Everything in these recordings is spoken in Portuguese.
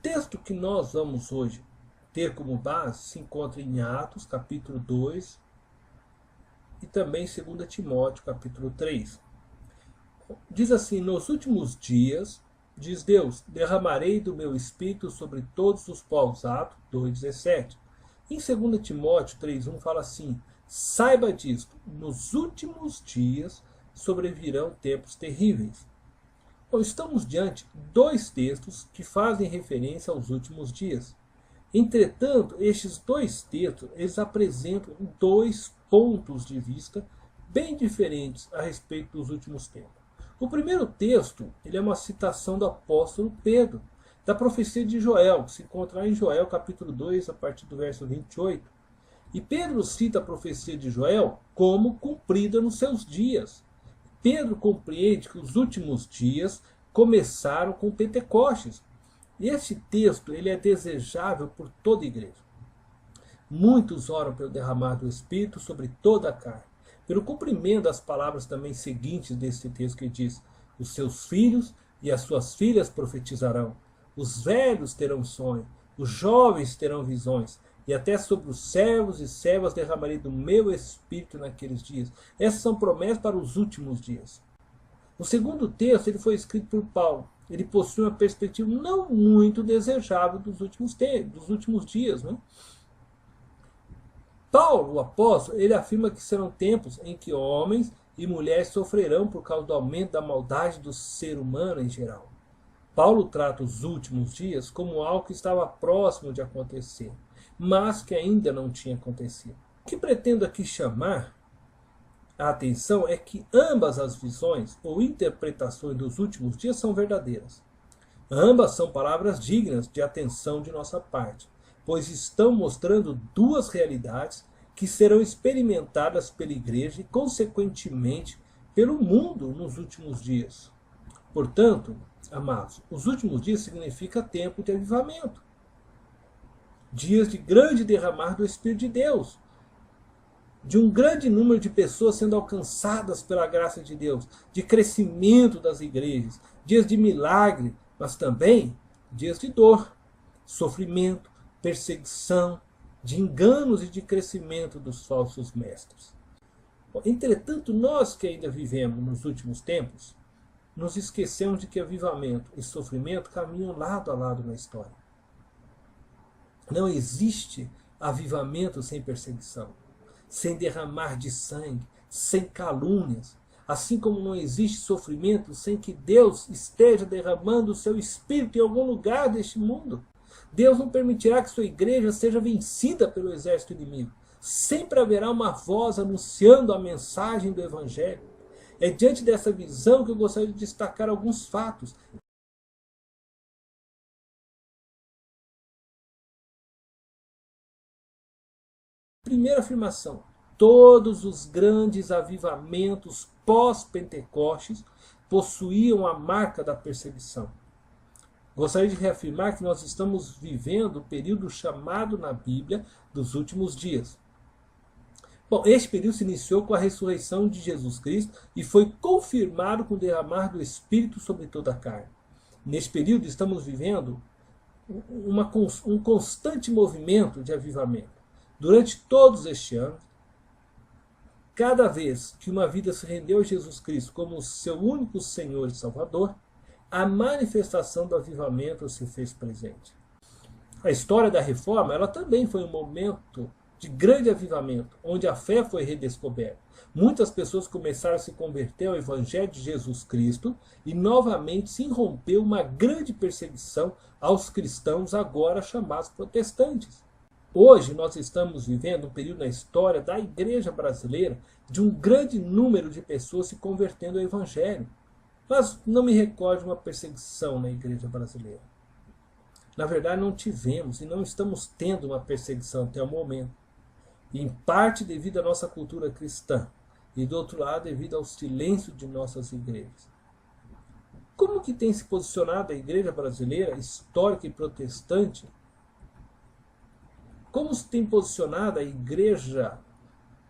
texto que nós vamos hoje ter como base se encontra em Atos, capítulo 2, e também em 2 Timóteo, capítulo 3. Diz assim: nos últimos dias, diz Deus, derramarei do meu espírito sobre todos os povos. Atos 2,17. Em 2 Timóteo 3,1 fala assim: saiba disto, nos últimos dias sobrevirão tempos terríveis. Então, estamos diante de dois textos que fazem referência aos últimos dias. Entretanto, estes dois textos eles apresentam dois pontos de vista bem diferentes a respeito dos últimos tempos. O primeiro texto ele é uma citação do apóstolo Pedro, da profecia de Joel, que se encontra em Joel capítulo 2, a partir do verso 28. E Pedro cita a profecia de Joel como cumprida nos seus dias. Pedro compreende que os últimos dias começaram com Pentecostes. E este texto ele é desejável por toda a igreja. Muitos oram pelo derramar do Espírito sobre toda a carne. Pelo cumprimento das palavras também seguintes deste texto que diz: os seus filhos e as suas filhas profetizarão, os velhos terão sonho, os jovens terão visões, e até sobre os servos e servas derramarei do meu Espírito naqueles dias. Essas são promessas para os últimos dias. O segundo texto ele foi escrito por Paulo. Ele possui uma perspectiva não muito desejável dos últimos dias. Né? Paulo, o apóstolo, ele afirma que serão tempos em que homens e mulheres sofrerão por causa do aumento da maldade do ser humano em geral. Paulo trata os últimos dias como algo que estava próximo de acontecer, mas que ainda não tinha acontecido. O que pretendo aqui chamar a atenção é que ambas as visões ou interpretações dos últimos dias são verdadeiras. Ambas são palavras dignas de atenção de nossa parte, pois estão mostrando duas realidades que serão experimentadas pela igreja e, consequentemente, pelo mundo nos últimos dias. Portanto, amados, os últimos dias significa tempo de avivamento. Dias de grande derramar do Espírito de Deus. De um grande número de pessoas sendo alcançadas pela graça de Deus. De crescimento das igrejas. Dias de milagre, mas também dias de dor, sofrimento, perseguição, de enganos e de crescimento dos falsos mestres. Entretanto, nós que ainda vivemos nos últimos tempos, nos esquecemos de que avivamento e sofrimento caminham lado a lado na história. Não existe avivamento sem perseguição, sem derramar de sangue, sem calúnias, assim como não existe sofrimento sem que Deus esteja derramando o seu Espírito em algum lugar deste mundo. Deus não permitirá que sua igreja seja vencida pelo exército inimigo. Sempre haverá uma voz anunciando a mensagem do Evangelho. É diante dessa visão que eu gostaria de destacar alguns fatos. Primeira afirmação: todos os grandes avivamentos pós-Pentecostes possuíam a marca da perseguição. Gostaria de reafirmar que nós estamos vivendo o período chamado na Bíblia dos últimos dias. Bom, este período se iniciou com a ressurreição de Jesus Cristo e foi confirmado com o derramar do Espírito sobre toda a carne. Neste período estamos vivendo um constante movimento de avivamento. Durante todos estes anos, cada vez que uma vida se rendeu a Jesus Cristo como seu único Senhor e Salvador, a manifestação do avivamento se fez presente. A história da reforma ela também foi um momento de grande avivamento, onde a fé foi redescoberta. Muitas pessoas começaram a se converter ao Evangelho de Jesus Cristo e novamente se irrompeu uma grande perseguição aos cristãos agora chamados protestantes. Hoje nós estamos vivendo um período na história da igreja brasileira de um grande número de pessoas se convertendo ao Evangelho. Mas não me recordo de uma perseguição na igreja brasileira. Na verdade, não tivemos e não estamos tendo uma perseguição até o momento. Em parte devido à nossa cultura cristã e do outro lado devido ao silêncio de nossas igrejas. Como que tem se posicionado a igreja brasileira, histórica e protestante? Como se tem posicionado a igreja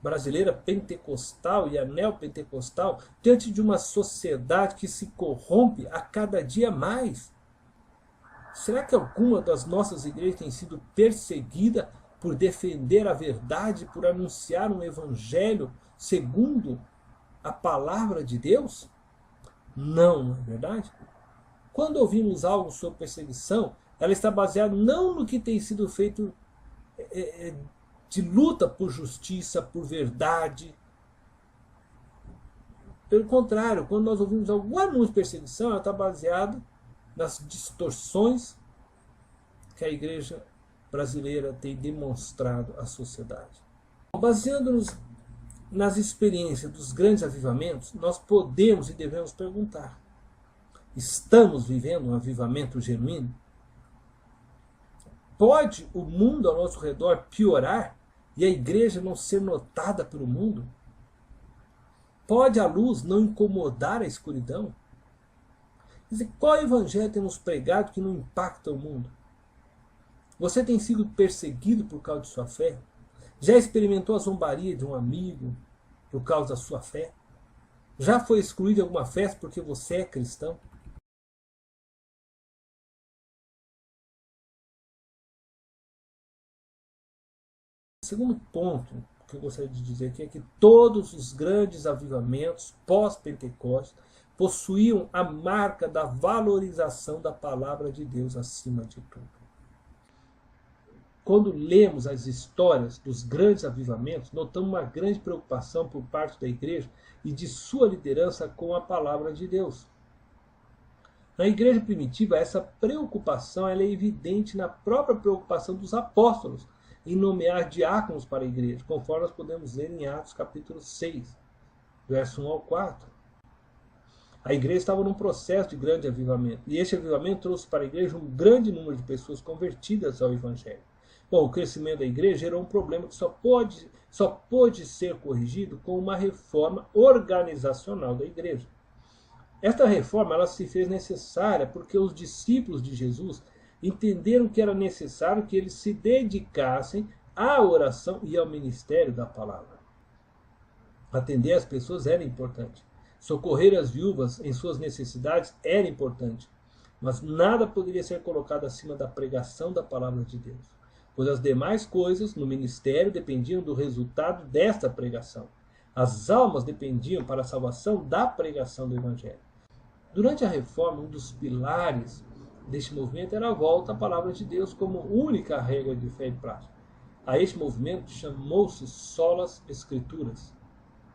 brasileira pentecostal e a neopentecostal diante de uma sociedade que se corrompe a cada dia mais? Será que alguma das nossas igrejas tem sido perseguida por defender a verdade, por anunciar um evangelho segundo a palavra de Deus? Não, não é verdade? Quando ouvimos algo sobre perseguição, ela está baseada não no que tem sido feito de luta por justiça, por verdade. Pelo contrário, quando nós ouvimos algum anúncio de perseguição, ela está baseada nas distorções que a igreja brasileira tem demonstrado à sociedade. Baseando-nos nas experiências dos grandes avivamentos, nós podemos e devemos perguntar: estamos vivendo um avivamento genuíno? Pode o mundo ao nosso redor piorar e a igreja não ser notada pelo mundo? Pode a luz não incomodar a escuridão? Quer dizer, qual evangelho temos pregado que não impacta o mundo? Você tem sido perseguido por causa de sua fé? Já experimentou a zombaria de um amigo por causa da sua fé? Já foi excluído de alguma festa porque você é cristão? O segundo ponto que eu gostaria de dizer aqui é que todos os grandes avivamentos pós-Pentecostes possuíam a marca da valorização da palavra de Deus acima de tudo. Quando lemos as histórias dos grandes avivamentos, notamos uma grande preocupação por parte da igreja e de sua liderança com a palavra de Deus. Na igreja primitiva, essa preocupação ela é evidente na própria preocupação dos apóstolos em nomear diáconos para a igreja, conforme nós podemos ler em Atos capítulo 6, verso 1 ao 4. A igreja estava num processo de grande avivamento, e este avivamento trouxe para a igreja um grande número de pessoas convertidas ao evangelho. Bom, o crescimento da igreja gerou um problema que só pôde ser corrigido com uma reforma organizacional da igreja. Esta reforma ela se fez necessária porque os discípulos de Jesus entenderam que era necessário que eles se dedicassem à oração e ao ministério da palavra. Atender as pessoas era importante. Socorrer as viúvas em suas necessidades era importante. Mas nada poderia ser colocado acima da pregação da palavra de Deus, pois as demais coisas no ministério dependiam do resultado desta pregação. As almas dependiam para a salvação da pregação do evangelho. Durante a reforma, um dos pilares deste movimento era a volta à palavra de Deus como única regra de fé e prática. A este movimento chamou-se Solas Escrituras.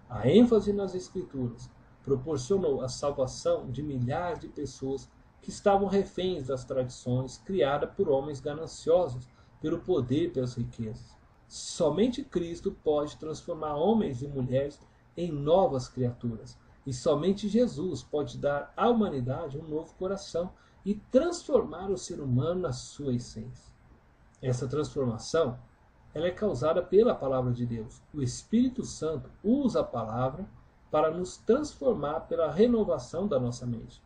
A ênfase nas Escrituras proporcionou a salvação de milhares de pessoas que estavam reféns das tradições criadas por homens gananciosos pelo poder e pelas riquezas. Somente Cristo pode transformar homens e mulheres em novas criaturas. E somente Jesus pode dar à humanidade um novo coração e transformar o ser humano na sua essência. Essa transformação ela é causada pela palavra de Deus. O Espírito Santo usa a palavra para nos transformar pela renovação da nossa mente.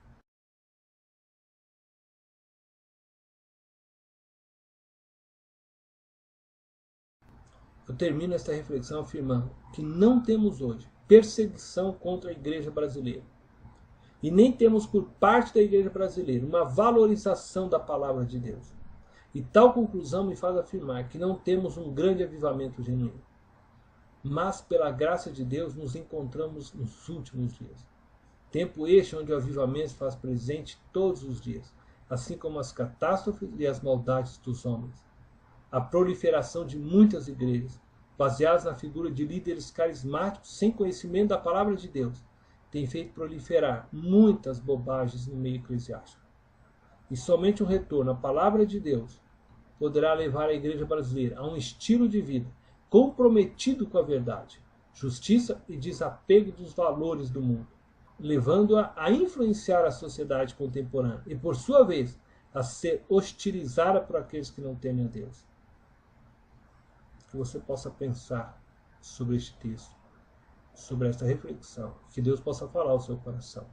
Eu termino esta reflexão afirmando que não temos hoje perseguição contra a igreja brasileira. E nem temos por parte da igreja brasileira uma valorização da palavra de Deus. E tal conclusão me faz afirmar que não temos um grande avivamento genuíno. Mas pela graça de Deus nos encontramos nos últimos dias. Tempo este onde o avivamento se faz presente todos os dias, assim como as catástrofes e as maldades dos homens. A proliferação de muitas igrejas, baseadas na figura de líderes carismáticos sem conhecimento da palavra de Deus, tem feito proliferar muitas bobagens no meio eclesiástico. E somente um retorno à palavra de Deus poderá levar a igreja brasileira a um estilo de vida comprometido com a verdade, justiça e desapego dos valores do mundo, levando-a a influenciar a sociedade contemporânea e, por sua vez, a ser hostilizada por aqueles que não temem a Deus. Que você possa pensar sobre este texto, sobre esta reflexão, que Deus possa falar ao seu coração.